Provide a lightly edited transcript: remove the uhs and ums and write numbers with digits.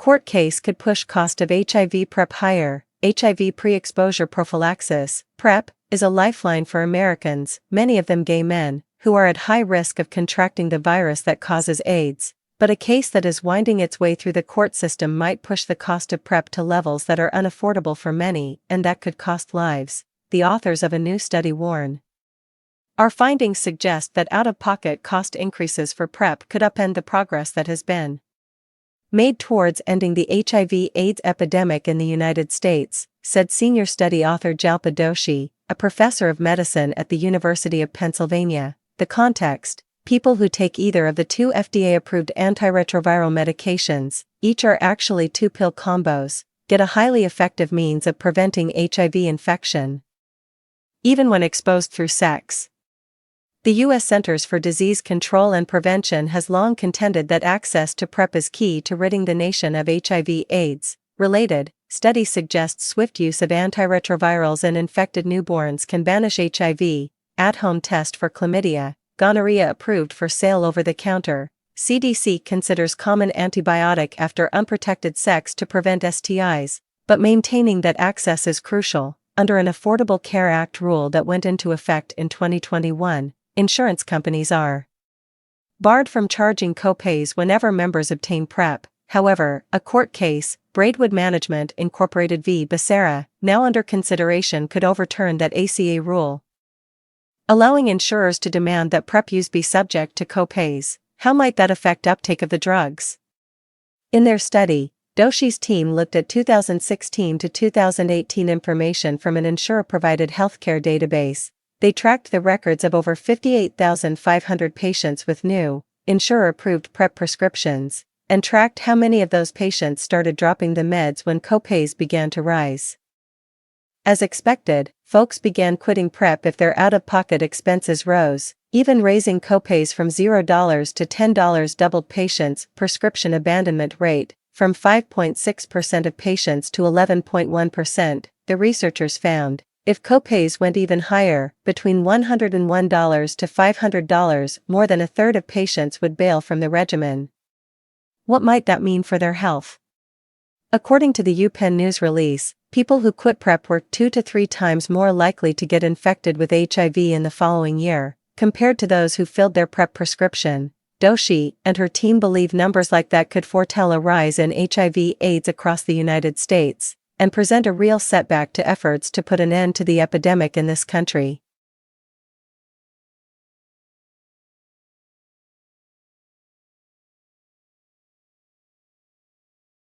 court case could push cost of HIV PrEP higher. HIV pre-exposure prophylaxis, PrEP, is a lifeline for Americans, many of them gay men, who are at high risk of contracting the virus that causes AIDS. But a case that is winding its way through the court system might push the cost of PrEP to levels that are unaffordable for many, and that could cost lives, the authors of a new study warn. Our findings suggest that out-of-pocket cost increases for PrEP could upend the progress that has been made towards ending the HIV/AIDS epidemic in the United States, said senior study author Jalpa Doshi, a professor of medicine at the University of Pennsylvania. The context: people who take either of the two FDA-approved antiretroviral medications, each are actually two pill combos, get a highly effective means of preventing HIV infection, even when exposed through sex. The U.S. Centers for Disease Control and Prevention has long contended that access to PrEP is key to ridding the nation of HIV/AIDS. Related studies suggest swift use of antiretrovirals in infected newborns can banish HIV. At-home test for chlamydia, gonorrhea approved for sale over the counter. CDC considers common antibiotic after unprotected sex to prevent STIs, but maintaining that access is crucial. Under an Affordable Care Act rule that went into effect in 2021, insurance companies are barred from charging co-pays whenever members obtain PrEP. However, a court case, Braidwood Management Incorporated v. Becerra, now under consideration, could overturn that ACA rule, allowing insurers to demand that PrEP use be subject to co-pays. How might that affect uptake of the drugs? In their study, Doshi's team looked at 2016 to 2018 information from an insurer-provided healthcare database. They tracked the records of over 58,500 patients with new, insurer-approved PrEP prescriptions, and tracked how many of those patients started dropping the meds when co-pays began to rise. As expected, folks began quitting PrEP if their out-of-pocket expenses rose, even raising co-pays from $0 to $10 doubled patients' prescription abandonment rate, from 5.6% of patients to 11.1%, the researchers found. If co-pays went even higher, between $101 to $500, more than a third of patients would bail from the regimen. What might that mean for their health? According to the UPenn news release, people who quit PrEP were 2 to 3 times more likely to get infected with HIV in the following year, compared to those who filled their PrEP prescription. Doshi and her team believe numbers like that could foretell a rise in HIV/AIDS across the United States, and present a real setback to efforts to put an end to the epidemic in this country.